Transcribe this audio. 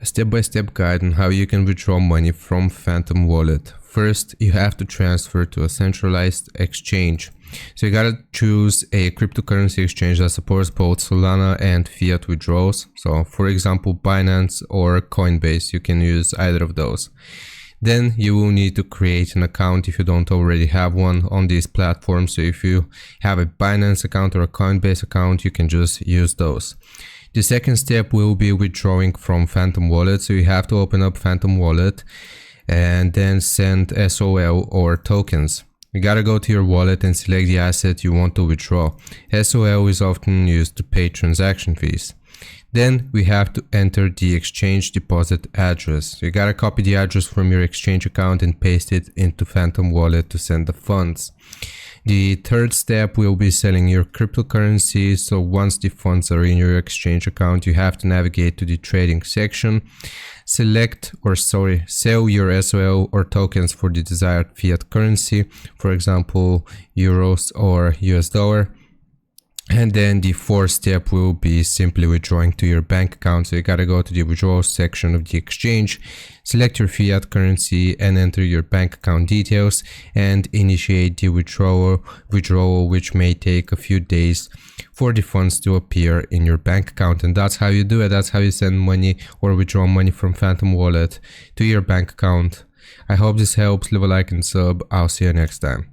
A step-by-step guide on how you can withdraw money from Phantom Wallet. First, you have to transfer to a centralized exchange. So you gotta choose a cryptocurrency exchange that supports both Solana and fiat withdrawals. So for example, Binance or Coinbase, you can use either of those. Then you will need to create an account if you don't already have one on these platforms. So if you have a Binance account or a Coinbase account, you can just use those. The second step will be withdrawing from Phantom Wallet. So you have to open up Phantom Wallet and then send SOL or tokens. You gotta go to your wallet and select the asset you want to withdraw. SOL is often used to pay transaction fees. Then we have to enter the exchange deposit address. You gotta copy the address from your exchange account and paste it into Phantom Wallet to send the funds. The third step will be selling your cryptocurrency. So once the funds are in your exchange account, you have to navigate to the trading section. Sell your SOL or tokens for the desired fiat currency, for example, euros or US dollar. And then the fourth step will be simply withdrawing to your bank account. So you gotta go to the withdrawal section of the exchange, select your fiat currency and enter your bank account details and initiate the withdrawal, which may take a few days for the funds to appear in your bank account. And that's how you do it. That's how you send money or withdraw money from Phantom Wallet to your bank account. I hope this helps. Leave a like and sub. I'll see you next time.